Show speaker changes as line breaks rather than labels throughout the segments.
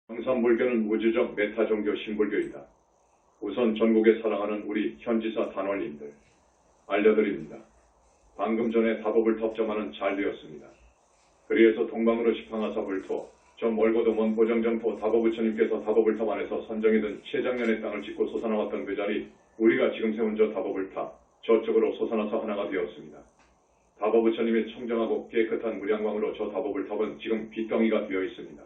영산불교는 우주적 메타 종교 신불교이다. 우선 전국에 사랑하는 우리 현지사 단원님들 알려드립니다. 방금 전에 다법을 텁점하는 잘 되었습니다. 그리해서 동방으로 시팡하사 불토 저 멀고도 먼 보정정토 다법부처님께서 다법을탑 안에서 선정이든 최장년의 땅을 짓고 솟아나왔던 그 자리 우리가 지금 세운 저 다법을탑 저쪽으로 솟아나서 하나가 되었습니다. 다법부처님의 청정하고 깨끗한 무량광으로 저 다법을탑은 지금 빗덩이가 되어 있습니다.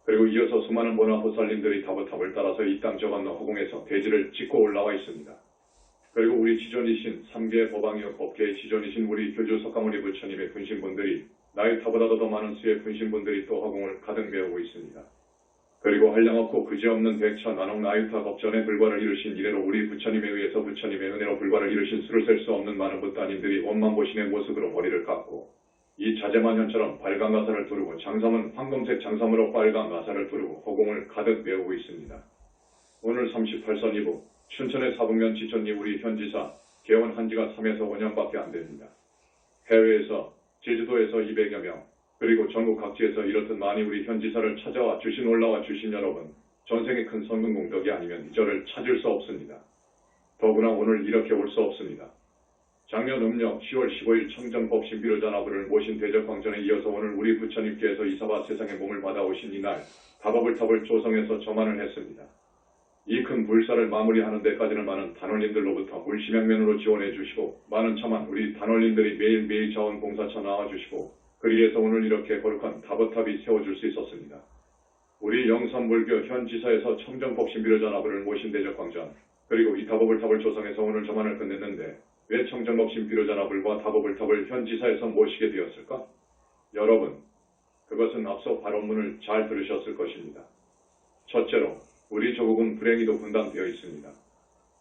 그리고 이어서 수많은 모나보살님들이 다법탑을 따라서 이 땅 저 건너 허공에서 대지를 짓고 올라와 있습니다. 그리고 우리 지존이신 3개의 법왕이요 법계의 지존이신 우리 교주 석가모니 부처님의 분신분들이 나이타보다도 더 많은 수의 분신분들이 또 허공을 가득 메우고 있습니다. 그리고 한량없고 그지없는 백천 나농 나유타 법전의 불과를 이루신 이래로 우리 부처님에 의해서 부처님의 은혜로 불과를 이루신 수를 셀 수 없는 많은 부따님들이 원만보신의 모습으로 머리를 깎고 이 자재만현처럼 빨간 가사를 두르고 장삼은 황금색 장삼으로 빨간 가사를 두르고 허공을 가득 메우고 있습니다. 오늘 38선 2부 춘천의 사북면 지천리 우리 현지사 개원한 지가 3에서 5년밖에 안 됩니다. 해외에서 제주도에서 200여 명 그리고 전국 각지에서 이렇듯 많이 우리 현지사를 찾아와 주신 올라와 주신 여러분 전생의 큰 성공 공덕이 아니면 저를 찾을 수 없습니다. 더구나 오늘 이렇게 올 수 없습니다. 작년 음력 10월 15일 청정법 신비로자나부를 모신 대적광전에 이어서 오늘 우리 부처님께서 이사바 세상에 몸을 받아오신 이날 다법을탑을 조성해서 점안을 했습니다. 이 큰 불사를 마무리하는 데까지는 많은 단원님들로부터 물심양면으로 지원해 주시고 많은 참한 우리 단원님들이 매일매일 자원봉사차 나와주시고 그리해서 오늘 이렇게 거룩한 다법탑이 세워줄 수 있었습니다. 우리 영산불교 현지사에서 청정법 신비로자나부를 모신 대적광전 그리고 이 다법을탑을 조성해서 오늘 점안을 끝냈는데 왜 청정법 신비로자나불과 다법을탑을 현지사에서 모시게 되었을까? 여러분, 그것은 앞서 발언문을 잘 들으셨을 것입니다. 첫째로, 우리 조국은 불행히도 분단되어 있습니다.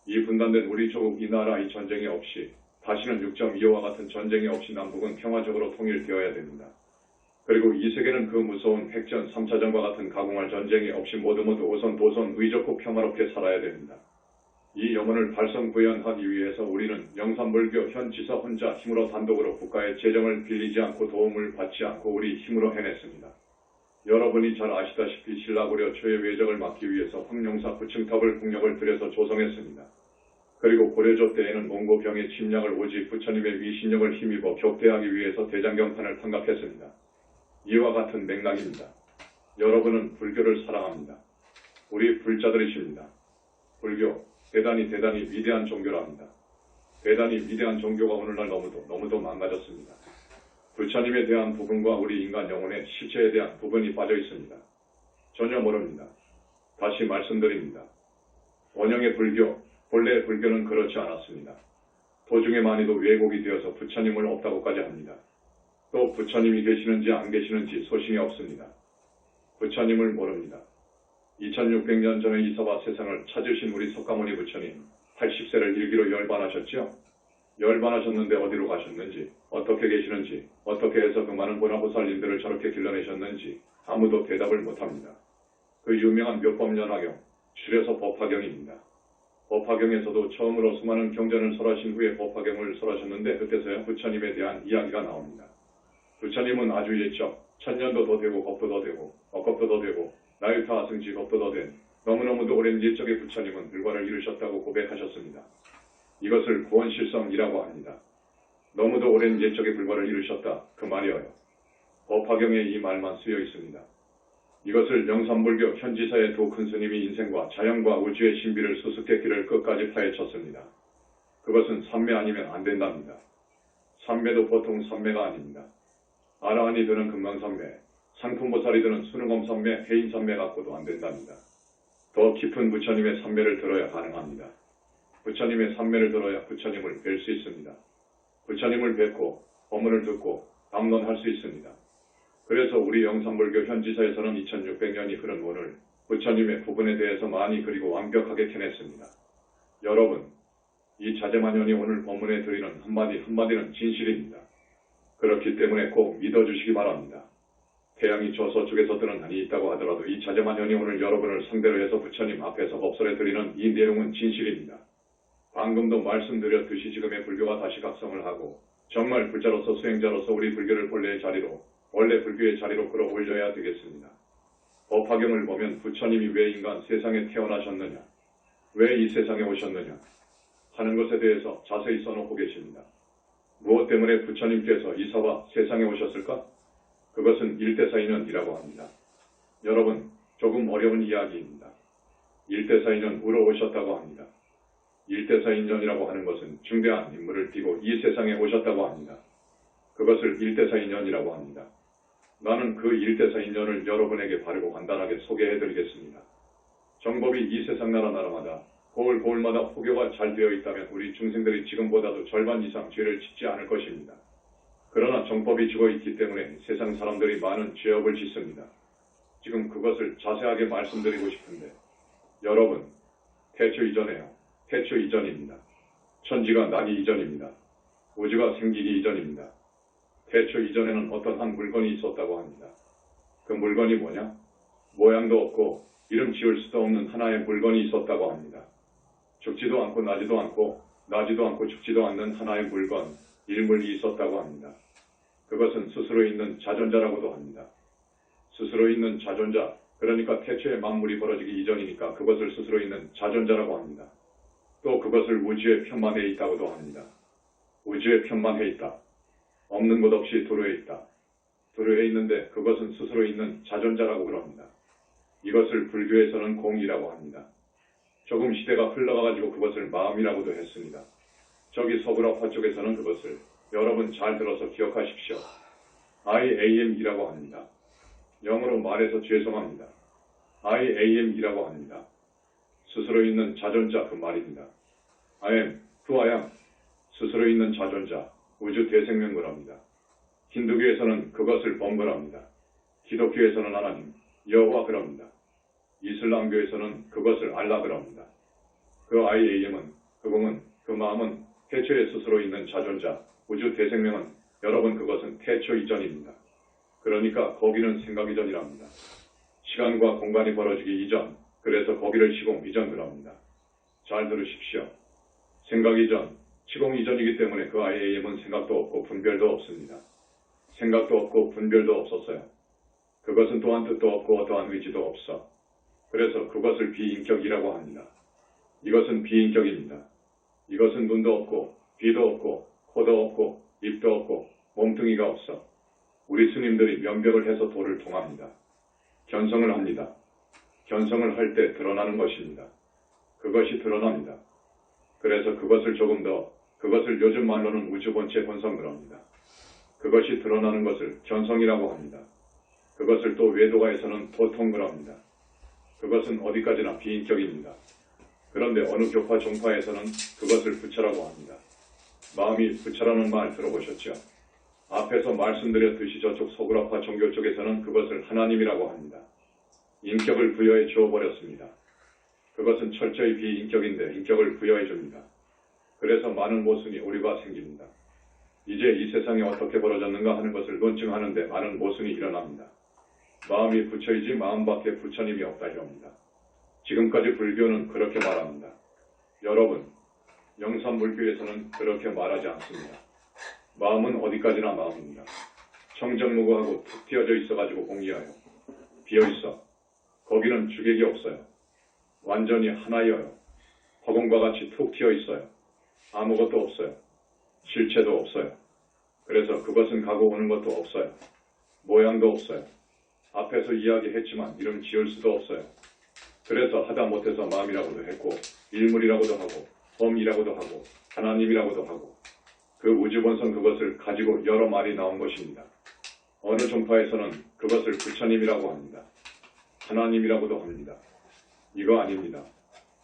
이 분단된 우리 조국 이 나라 이 전쟁이 없이 다시는 6.25와 같은 전쟁이 없이 남북은 평화적으로 통일되어야 됩니다. 그리고 이 세계는 그 무서운 핵전 3차전과 같은 가공할 전쟁이 없이 모두 오손 도손 의좋고 평화롭게 살아야 됩니다. 이 염원을 발성구현하기 위해서 우리는 영산불교 현지사 혼자 힘으로 단독으로 국가의 재정을 빌리지 않고 도움을 받지 않고 우리 힘으로 해냈습니다. 여러분이 잘 아시다시피 신라고려 초의 외적을 막기 위해서 황룡사 9층탑을 국력을 들여서 조성했습니다. 그리고 고려조 때에는 몽고병의 침략을 오직 부처님의 위신력을 힘입어 격퇴하기 위해서 대장경판을 탄각했습니다. 이와 같은 맥락입니다. 여러분은 불교를 사랑합니다. 우리 불자들이십니다. 불교 대단히 위대한 종교랍니다. 대단히 위대한 종교가 오늘날 너무도 망가졌습니다. 부처님에 대한 부분과 우리 인간 영혼의 실체에 대한 부분이 빠져 있습니다. 전혀 모릅니다. 다시 말씀드립니다. 원형의 불교, 본래의 불교는 그렇지 않았습니다. 도중에 많이도 왜곡이 되어서 부처님을 없다고까지 합니다. 또 부처님이 계시는지 안 계시는지 소신이 없습니다. 부처님을 모릅니다. 2600년 전에 이사바 세상을 찾으신 우리 석가모니 부처님 80세를 일기로 열반하셨죠? 열반하셨는데 어디로 가셨는지 어떻게 계시는지 어떻게 해서 그 많은 보나보살님들을 저렇게 길러내셨는지 아무도 대답을 못합니다. 그 유명한 묘법연화경 줄여서 법화경입니다. 법화경에서도 처음으로 수많은 경전을 설하신 후에 법화경을 설하셨는데 그때서야 부처님에 대한 이야기가 나옵니다. 부처님은 아주 옛적 천년도 더 되고 겁도 더 되고 억겁도 더 되고 나유타 아승지 겁도 더 된 너무너무도 오랜 옛적의 부처님은 불과를 이루셨다고 고백하셨습니다. 이것을 구원실성이라고 합니다. 너무도 오랜 옛적의 불과를 이루셨다 그 말이어요. 법화경에 이 말만 쓰여 있습니다. 이것을 영산불교 현지사의 두 큰 스님이 인생과 자연과 우주의 신비를 수수께끼를 끝까지 파헤쳤습니다. 그것은 삼매 아니면 안 된답니다. 삼매도 보통 삼매가 아닙니다. 아라한이 드는 금강삼매, 상품보살이 드는 수능엄삼매, 해인삼매 갖고도 안 된답니다. 더 깊은 부처님의 삼매를 들어야 가능합니다. 부처님의 삼매를 들어야 부처님을 뵐 수 있습니다. 부처님을 뵙고 법문을 듣고 담론할 수 있습니다. 그래서 우리 영산불교 현지사에서는 2600년이 흐른 오늘 부처님의 부분에 대해서 많이 그리고 완벽하게 캐냈습니다. 여러분, 이 자재만연이 오늘 법문에 드리는 한마디는 진실입니다. 그렇기 때문에 꼭 믿어주시기 바랍니다. 태양이 저 서쪽에서 뜨는 한이 있다고 하더라도 이 자재만연이 오늘 여러분을 상대로 해서 부처님 앞에서 법설에 드리는 이 내용은 진실입니다. 방금도 말씀드렸듯이 지금의 불교가 다시 각성을 하고 정말 불자로서 수행자로서 우리 불교를 원래 불교의 자리로 끌어올려야 되겠습니다. 법화경을 보면 부처님이 왜 인간 세상에 태어나셨느냐, 왜 이 세상에 오셨느냐 하는 것에 대해서 자세히 써놓고 계십니다. 무엇 때문에 부처님께서 이사와 세상에 오셨을까? 그것은 일대사인연이라고 합니다. 여러분, 조금 어려운 이야기입니다. 일대사인연으로 오셨다고 합니다. 일대사인연이라고 하는 것은 중대한 인물을 띠고 이 세상에 오셨다고 합니다. 그것을 일대사인연이라고 합니다. 나는 그 일대사인연을 여러분에게 바르고 간단하게 소개해드리겠습니다. 정법이 이 세상 나라마다 고을마다 포교가 잘 되어 있다면 우리 중생들이 지금보다도 절반 이상 죄를 짓지 않을 것입니다. 그러나 정법이 죽어있기 때문에 세상 사람들이 많은 죄업을 짓습니다. 지금 그것을 자세하게 말씀드리고 싶은데, 여러분, 태초 이전에요. 태초 이전입니다. 천지가 나기 이전입니다. 우주가 생기기 이전입니다. 태초 이전에는 어떤 한 물건이 있었다고 합니다. 그 물건이 뭐냐? 모양도 없고 이름 지을 수도 없는 하나의 물건이 있었다고 합니다. 죽지도 않고 나지도 않고 죽지도 않는 하나의 물건, 일물이 있었다고 합니다. 그것은 스스로 있는 자존자라고도 합니다. 스스로 있는 자존자, 그러니까 태초에 만물이 벌어지기 이전이니까 그것을 스스로 있는 자존자라고 합니다. 또 그것을 우주에 편만해 있다고도 합니다. 우주에 편만해 있다. 없는 것 없이 도로에 있다. 도로에 있는데 그것은 스스로 있는 자존자라고 그럽니다. 이것을 불교에서는 공이라고 합니다. 조금 시대가 흘러가가지고 그것을 마음이라고도 했습니다. 저기 서구라파 쪽에서는 그것을 여러분 잘 들어서 기억하십시오. IAM이라고 합니다. 영어로 말해서 죄송합니다. IAM이라고 합니다. 스스로 있는 자존자 그 말입니다. I am, who I am, 스스로 있는 자존자, 우주 대생명 그럽니다. 힌두교에서는 그것을 범그랍니다. 기독교에서는 하나님, 여호와 그럽니다. 이슬람교에서는 그것을 알라 그럽니다. 그 IAM은, 그 공은, 그 마음은 태초에 스스로 있는 자존자, 우주 대생명은 여러분 그것은 태초 이전입니다. 그러니까 거기는 생각 이전이랍니다. 시간과 공간이 벌어지기 이전, 그래서 거기를 시공 이전 그럽니다. 잘 들으십시오. 생각 이전, 시공 이전이기 때문에 그 IAM은 생각도 없고 분별도 없습니다. 생각도 없고 분별도 없었어요. 그것은 또한 뜻도 없고 어떠한 의지도 없어. 그래서 그것을 비인격이라고 합니다. 이것은 비인격입니다. 이것은 눈도 없고 귀도 없고 코도 없고 입도 없고 몸뚱이가 없어. 우리 스님들이 면벽을 해서 도를 통합니다. 견성을 합니다. 견성을 할 때 드러나는 것입니다. 그것이 드러납니다. 그래서 그것을 조금 더, 그것을 요즘 말로는 우주본체 본성 그럽니다. 그것이 드러나는 것을 견성이라고 합니다. 그것을 또 외도가에서는 도통 그럽니다. 그것은 어디까지나 비인격입니다. 그런데 어느 교파 종파에서는 그것을 부처라고 합니다. 마음이 부처라는 말 들어보셨죠? 앞에서 말씀드렸듯이 저쪽 서구라파 종교 쪽에서는 그것을 하나님이라고 합니다. 인격을 부여해 주어버렸습니다. 그것은 철저히 비인격인데 인격을 부여해 줍니다. 그래서 많은 모순이 오류가 생깁니다. 이제 이 세상이 어떻게 벌어졌는가 하는 것을 논증하는데 많은 모순이 일어납니다. 마음이 부처이지 마음밖에 부처님이 없다 이럽니다. 지금까지 불교는 그렇게 말합니다. 여러분, 영산불교에서는 그렇게 말하지 않습니다. 마음은 어디까지나 마음입니다. 청정무구하고 툭 튀어져 있어가지고 공이하여 비어있어. 거기는 주객이 없어요. 완전히 하나여요. 허공과 같이 툭 튀어있어요. 아무것도 없어요. 실체도 없어요. 그래서 그것은 가고 오는 것도 없어요. 모양도 없어요. 앞에서 이야기했지만 이름 지을 수도 없어요. 그래서 하다 못해서 마음이라고도 했고 일물이라고도 하고 범이라고도 하고 하나님이라고도 하고 그 우주본성 그것을 가지고 여러 말이 나온 것입니다. 어느 종파에서는 그것을 부처님이라고 합니다. 하나님이라고도 합니다. 이거 아닙니다.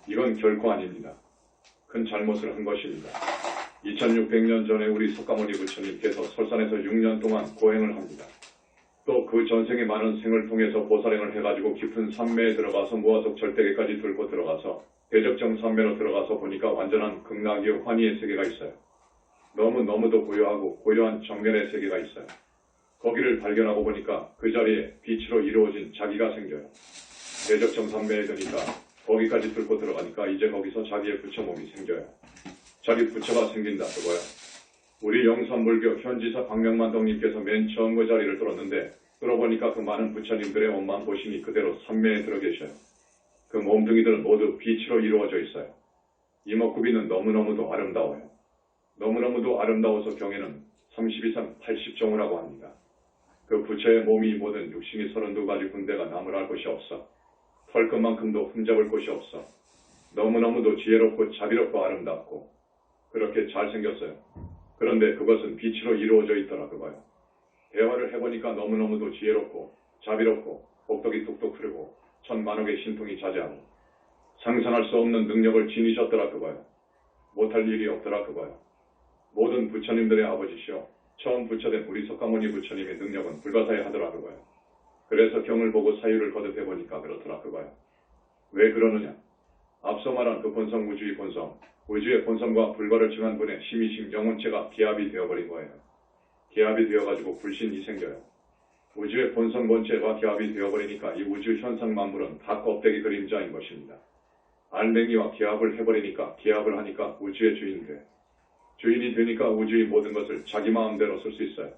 이건 결코 아닙니다. 큰 잘못을 한 것입니다. 2600년 전에 우리 석가모니 부처님께서 설산에서 6년 동안 고행을 합니다. 또 그 전생의 많은 생을 통해서 보살행을 해가지고 깊은 산매에 들어가서 무아속 절대계까지 들고 들어가서 대적정 산매로 들어가서 보니까 완전한 극락이요 환희의 세계가 있어요. 너무도 고요하고 고요한 정면의 세계가 있어요. 거기를 발견하고 보니까 그 자리에 빛으로 이루어진 자기가 생겨요. 대적정 산매에 드니까 거기까지 뚫고 들어가니까 이제 거기서 자기의 부처 몸이 생겨요. 자기 부처가 생긴다 그거야. 우리 영산불교 현지사 박명만동님께서 맨 처음 그 자리를 뚫었는데 뚫어보니까 그 많은 부처님들의 옷만 보시니 그대로 삼매에 들어 계셔요. 그 몸뚱이들은 모두 빛으로 이루어져 있어요. 이목구비는 너무너무도 아름다워요. 너무너무도 아름다워서 경에는 30 이상 80종이라고 합니다. 그 부처의 몸이 모든 육신이 32가지 군데가 나무랄 곳이 없어 털끝만큼도 흠잡을 곳이 없어 너무너무도 지혜롭고 자비롭고 아름답고 그렇게 잘생겼어요. 그런데 그것은 빛으로 이루어져 있더라 그거요. 대화를 해보니까 너무너무도 지혜롭고 자비롭고 복덕이 뚝뚝 흐르고 천만억의 신통이 자제하고 상상할 수 없는 능력을 지니셨더라 그거요. 못할 일이 없더라 그거요. 모든 부처님들의 아버지시오. 처음 부처된 우리 석가모니 부처님의 능력은 불가사의하더라 그거요. 그래서 경을 보고 사유를 거듭해보니까 그렇더라 그거요. 왜 그러느냐? 앞서 말한 그 본성 우주의 본성, 우주의 본성과 불과를 증한 분의 심이심 영혼체가 기합이 되어버린 거예요. 기합이 되어가지고 불신이 생겨요. 우주의 본성 본체와 기합이 되어버리니까 이 우주 현상 만물은 다 껍데기 그림자인 것입니다. 알맹이와 기합을 해버리니까 기합을 하니까 우주의 주인이 돼. 주인이 되니까 우주의 모든 것을 자기 마음대로 쓸 수 있어요.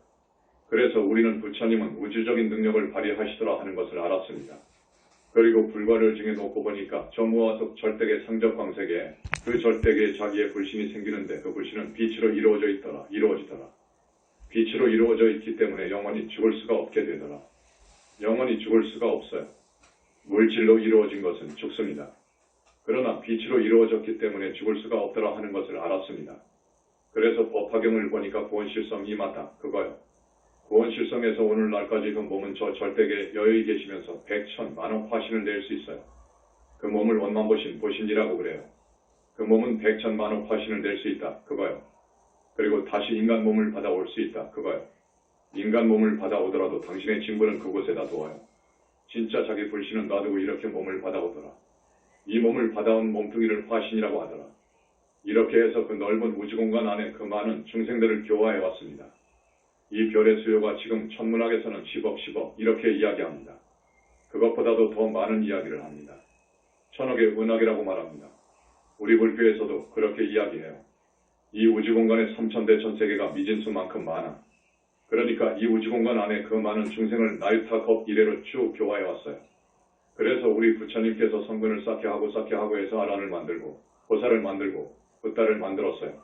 그래서 우리는 부처님은 우주적인 능력을 발휘하시더라 하는 것을 알았습니다. 그리고 불과를 증해놓고 보니까 전무와속 절대계 상적광세계에 그 절대계에 자기의 불신이 생기는데 그 불신은 빛으로 이루어지더라. 빛으로 이루어져 있기 때문에 영원히 죽을 수가 없게 되더라. 영원히 죽을 수가 없어요. 물질로 이루어진 것은 죽습니다. 그러나 빛으로 이루어졌기 때문에 죽을 수가 없더라 하는 것을 알았습니다. 그래서 법화경을 보니까 구원실성이 맞다. 그거요. 구원실성에서 오늘날까지 그 몸은 저 절대계에 여유히 계시면서 100,000,000,000억 화신을 낼 수 있어요. 그 몸을 원만보신 보신이라고 그래요. 그 몸은 100,000,000,000억 화신을 낼 수 있다. 그거요. 그리고 다시 인간 몸을 받아올 수 있다. 그거요. 인간 몸을 받아오더라도 당신의 진부는 그곳에다 두어요. 진짜 자기 불신은 놔두고 이렇게 몸을 받아오더라. 이 몸을 받아온 몸뚱이를 화신이라고 하더라. 이렇게 해서 그 넓은 우주공간 안에 그 많은 중생들을 교화해 왔습니다. 이 별의 수요가 지금 천문학에서는 10억 이렇게 이야기합니다. 그것보다도 더 많은 이야기를 합니다. 1000억의 은하계라고 말합니다. 우리 불교에서도 그렇게 이야기해요. 이 우주공간에 3000대천세계가 미진수만큼 많아. 그러니까 이 우주공간 안에 그 많은 중생을 나유타컵 이래로 쭉 교화해 왔어요. 그래서 우리 부처님께서 성근을 쌓게 하고 해서 아란을 만들고 보살을 만들고 붓다를 만들었어요.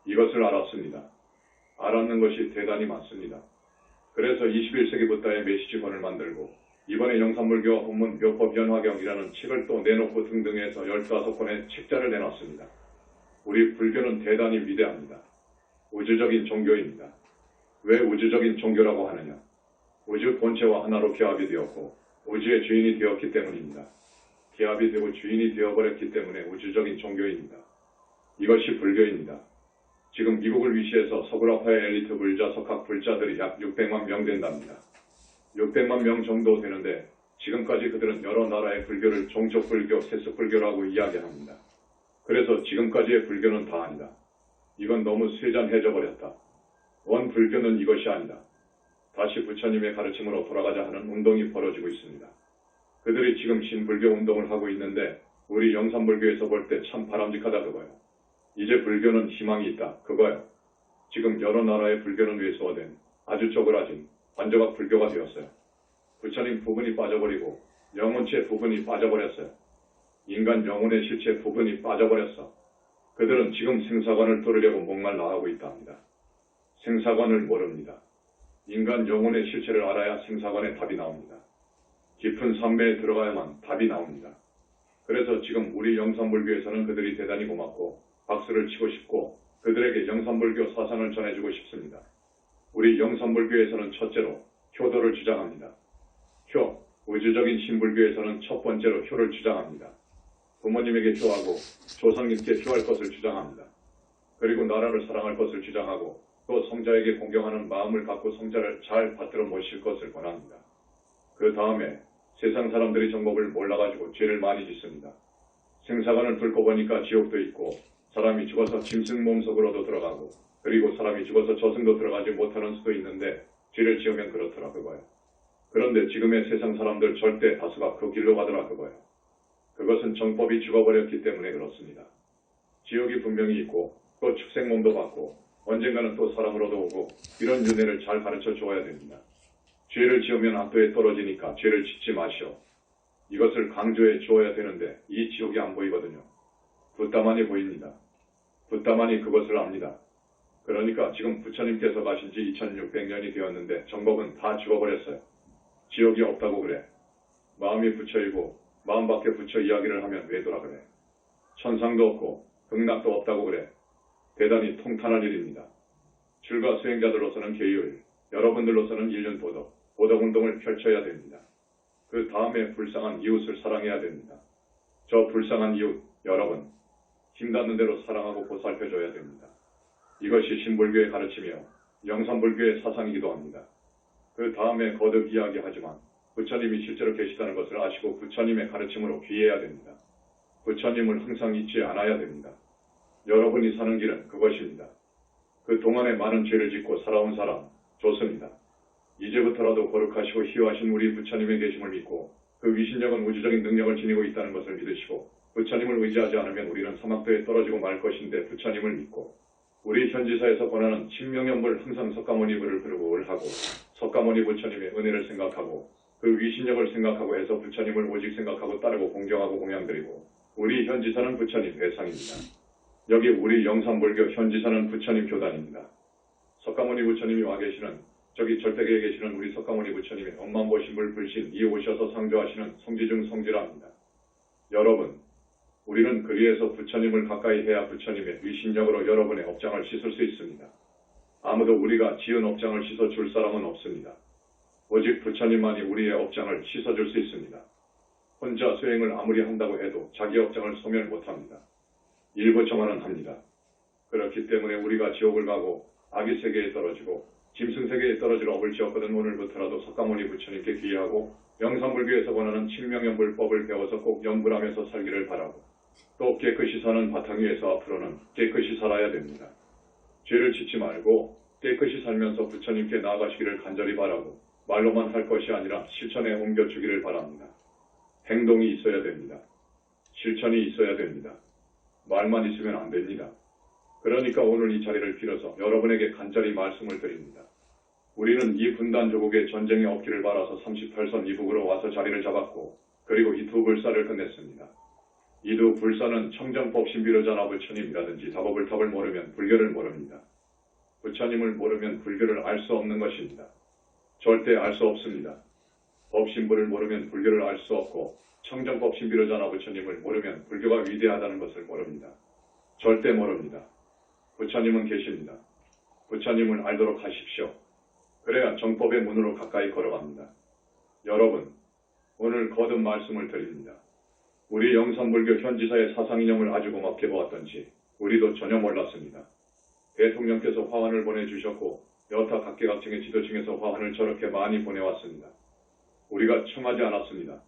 이것을 알았습니다. 알았는 것이 대단히 많습니다. 그래서 21세기 붓다의 메시지본을 만들고 이번에 영산불교와 본문 묘법 연화경이라는 책을 또 내놓고 등등 해서 15권의 책자를 내놨습니다. 우리 불교는 대단히 위대합니다. 우주적인 종교입니다. 왜 우주적인 종교라고 하느냐? 우주 본체와 하나로 기합이 되었고 우주의 주인이 되었기 때문입니다. 기합이 되고 주인이 되어버렸기 때문에 우주적인 종교입니다. 이것이 불교입니다. 지금 미국을 위시해서 서구라파의 엘리트 불자, 석학 불자들이 약 600만 명 된답니다. 600만 명 정도 되는데 지금까지 그들은 여러 나라의 불교를 종족불교, 세습불교라고 이야기합니다. 그래서 지금까지의 불교는 다 아니다. 이건 너무 쇠잔해져 버렸다. 원 불교는 이것이 아니다. 다시 부처님의 가르침으로 돌아가자 하는 운동이 벌어지고 있습니다. 그들이 지금 신불교 운동을 하고 있는데 우리 영산불교에서 볼 때 참 바람직하다 그거요. 이제 불교는 희망이 있다 그거요. 지금 여러 나라의 불교는 왜소화된 아주 쪼그라진 관조각 불교가 되었어요. 부처님 부분이 빠져버리고 영혼체 부분이 빠져버렸어요. 인간 영혼의 실체 부분이 빠져버렸어. 그들은 지금 생사관을 뚫으려고 목말라 하고 있다 합니다. 생사관을 모릅니다. 인간 영혼의 실체를 알아야 생사관의 답이 나옵니다. 깊은 산매에 들어가야만 답이 나옵니다. 그래서 지금 우리 영산불교에서는 그들이 대단히 고맙고 박수를 치고 싶고 그들에게 영산불교 사상을 전해주고 싶습니다. 우리 영산불교에서는 첫째로 효도를 주장합니다. 효, 우주적인 신불교에서는 첫 번째로 효를 주장합니다. 부모님에게 효하고 조상님께 효할 것을 주장합니다. 그리고 나라를 사랑할 것을 주장하고 또 성자에게 공경하는 마음을 갖고 성자를 잘 받들어 모실 것을 권합니다. 그 다음에 세상 사람들이 정법을 몰라가지고 죄를 많이 짓습니다. 생사관을 뚫고 보니까 지옥도 있고 사람이 죽어서 짐승 몸속으로도 들어가고 그리고 사람이 죽어서 저승도 들어가지 못하는 수도 있는데 죄를 지으면 그렇더라 그거예요. 그런데 지금의 세상 사람들 절대 다수가 그 길로 가더라 그거예요. 그것은 정법이 죽어버렸기 때문에 그렇습니다. 지옥이 분명히 있고 또 축생몸도 받고 언젠가는 또 사람으로도 오고 이런 윤회를 잘 가르쳐 주어야 됩니다. 죄를 지으면 악도에 떨어지니까 죄를 짓지 마시오. 이것을 강조해 주어야 되는데 이 지옥이 안 보이거든요. 붓다만이 보입니다. 붓다만이 그것을 압니다. 그러니까 지금 부처님께서 가신 지 2600년이 되었는데 정법은 다 죽어버렸어요. 지옥이 없다고 그래. 마음이 부처이고 마음 밖에 부처 이야기를 하면 왜더라 그래. 천상도 없고 극락도 없다고 그래. 대단히 통탄할 일입니다. 출가 수행자들로서는 계율, 여러분들로서는 일륜도덕, 도덕운동을 펼쳐야 됩니다. 그 다음에 불쌍한 이웃을 사랑해야 됩니다. 저 불쌍한 이웃, 여러분, 힘닿는 대로 사랑하고 보살펴줘야 됩니다. 이것이 신불교의 가르치며 영산불교의 사상이기도 합니다. 그 다음에 거듭 이야기하지만 부처님이 실제로 계시다는 것을 아시고 부처님의 가르침으로 귀해야 됩니다. 부처님을 항상 잊지 않아야 됩니다. 여러분이 사는 길은 그것입니다. 그 동안에 많은 죄를 짓고 살아온 사람, 좋습니다. 이제부터라도 거룩하시고 희화하신 우리 부처님의 계심을 믿고 그 위신력은 우주적인 능력을 지니고 있다는 것을 믿으시고 부처님을 의지하지 않으면 우리는 사막도에 떨어지고 말 것인데 부처님을 믿고 우리 현지사에서 권하는 신명연불 항상 석가모니불을 부르고 을하고 석가모니 부처님의 은혜를 생각하고 그 위신력을 생각하고 해서 부처님을 오직 생각하고 따르고 공경하고 공양드리고 우리 현지사는 부처님 대상입니다. 여기 우리 영산불교 현지사는 부처님 교단입니다. 석가모니 부처님이 와 계시는 저기 절대계에 계시는 우리 석가모니 부처님의 엄만보신불 불신 이 오셔서 상조하시는 성지중 성지랍니다. 여러분, 우리는 그리에서 부처님을 가까이 해야 부처님의 위신력으로 여러분의 업장을 씻을 수 있습니다. 아무도 우리가 지은 업장을 씻어줄 사람은 없습니다. 오직 부처님만이 우리의 업장을 씻어줄 수 있습니다. 혼자 수행을 아무리 한다고 해도 자기 업장을 소멸 못합니다. 일부 정화는 합니다. 그렇기 때문에 우리가 지옥을 가고 아기 세계에 떨어지고 짐승세계에 떨어질 업을 지었거든 오늘부터라도 석가모니 부처님께 귀의하고 영산불교에서 권하는 칠명연불법을 배워서 꼭 연불하면서 살기를 바라고 또 깨끗이 사는 바탕 위에서 앞으로는 깨끗이 살아야 됩니다. 죄를 짓지 말고 깨끗이 살면서 부처님께 나아가시기를 간절히 바라고 말로만 할 것이 아니라 실천에 옮겨주기를 바랍니다. 행동이 있어야 됩니다. 실천이 있어야 됩니다. 말만 있으면 안 됩니다. 그러니까 오늘 이 자리를 빌어서 여러분에게 간절히 말씀을 드립니다. 우리는 이 분단 조국에 전쟁이 없기를 바라서 38선 이북으로 와서 자리를 잡았고 그리고 이 두 불사를 끝냈습니다. 이 두 불사는 청정법 신비로자나 부처님이라든지 다법을탑을 모르면 불교를 모릅니다. 부처님을 모르면 불교를 알 수 없는 것입니다. 절대 알 수 없습니다. 법신부를 모르면 불교를 알 수 없고 청정법 신비로자나 부처님을 모르면 불교가 위대하다는 것을 모릅니다. 절대 모릅니다. 부처님은 계십니다. 부처님을 알도록 하십시오. 그래야 정법의 문으로 가까이 걸어갑니다. 여러분, 오늘 거듭 말씀을 드립니다. 우리 영산불교 현지사의 사상인형을 아주 고맙게 보았던지 우리도 전혀 몰랐습니다. 대통령께서 화환을 보내주셨고 여타 각계각층의 지도층에서 화환을 저렇게 많이 보내왔습니다. 우리가 청하지 않았습니다.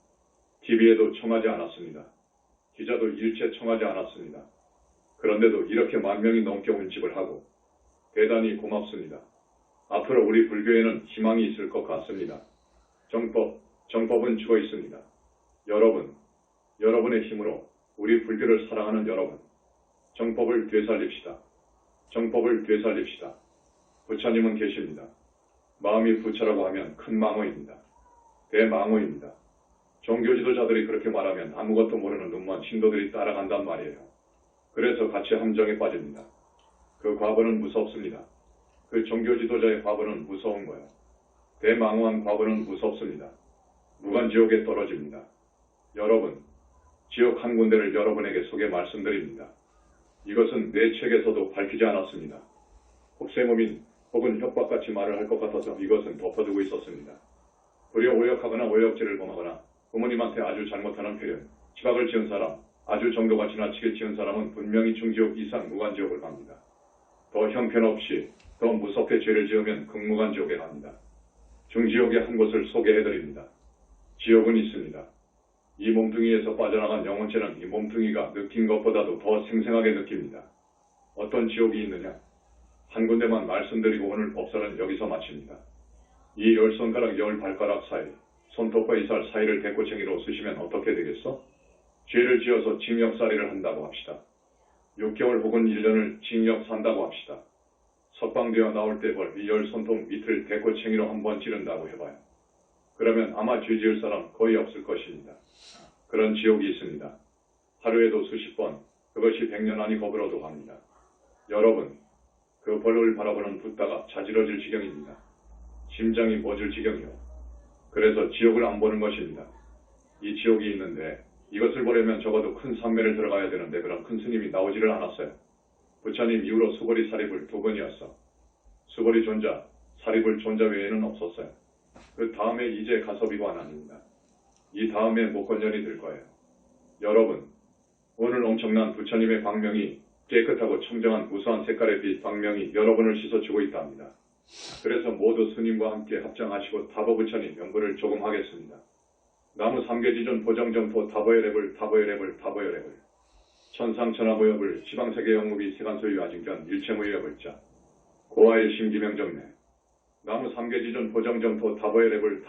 TV에도 청하지 않았습니다. 기자도 일체 청하지 않았습니다. 그런데도 이렇게 10,000명이 넘게 운집을 하고 대단히 고맙습니다. 앞으로 우리 불교에는 희망이 있을 것 같습니다. 정법은 죽어 있습니다. 여러분의 힘으로 우리 불교를 사랑하는 여러분, 정법을 되살립시다. 정법을 되살립시다. 부처님은 계십니다. 마음이 부처라고 하면 큰 망호입니다. 대망호입니다. 종교 지도자들이 그렇게 말하면 아무것도 모르는 눈먼 신도들이 따라간단 말이에요. 그래서 같이 함정에 빠집니다. 그 과거는 무섭습니다. 그 종교 지도자의 과거는 무서운 거예요. 대망호한 과거는 무섭습니다. 무간지옥에 떨어집니다. 여러분, 지옥 한 군데를 여러분에게 소개 말씀드립니다. 이것은 내 책에서도 밝히지 않았습니다. 혹세무민 혹은 협박같이 말을 할 것 같아서 이것은 덮어두고 있었습니다. 불효 오역하거나 오역죄를 범하거나 부모님한테 아주 잘못하는 표현, 지박을 지은 사람, 아주 정도가 지나치게 지은 사람은 분명히 중지옥 이상 무간지옥을 갑니다. 더 형편없이 더 무섭게 죄를 지으면 극무간지옥에 갑니다. 중지옥의 한 곳을 소개해드립니다. 지옥은 있습니다. 이 몸뚱이에서 빠져나간 영혼체는 이 몸뚱이가 느낀 것보다도 더 생생하게 느낍니다. 어떤 지옥이 있느냐? 한 군데만 말씀드리고 오늘 법설은 여기서 마칩니다. 이 10손가락 10발가락 사이, 손톱과 이살 사이를 대꼬챙이로 쓰시면 어떻게 되겠어? 죄를 지어서 징역살이를 한다고 합시다. 6개월 혹은 1년을 징역 산다고 합시다. 석방되어 나올 때 벌 이 10손톱 밑을 대꼬챙이로 한번 찌른다고 해봐요. 그러면 아마 죄 지을 사람 거의 없을 것입니다. 그런 지옥이 있습니다. 하루에도 수십 번, 그것이 100년 아니 거꾸로도 갑니다. 여러분, 그 벌을 바라보는 붓다가 자지러질 지경입니다. 심장이 멎을 지경이요. 그래서 지옥을 안 보는 것입니다. 이 지옥이 있는데 이것을 보려면 적어도 큰 산매를 들어가야 되는데 그런 큰 스님이 나오지를 않았어요. 부처님 이후로 수보리 사리불 두 번이었어. 수보리 존자, 사리불 존자 외에는 없었어요. 그 다음에 이제 가섭이관 아닙니다. 이 다음에 목건년이 될 거예요. 여러분, 오늘 엄청난 부처님의 광명이 깨끗하고 청정한 우수한 색깔의 빛 광명이 여러분을 씻어주고 있답니다. 그래서 모두 스님과 함께 합장하시고 타보부처님 명부를 조금 하겠습니다. 나무 삼계지존 보정점토 타보여랩을 천상천하보여불 지방세계 영무비 세간소유 아직견 일체무여불자 고아일 심기명정내 나무 삼계지존 보정점토 타보여랩을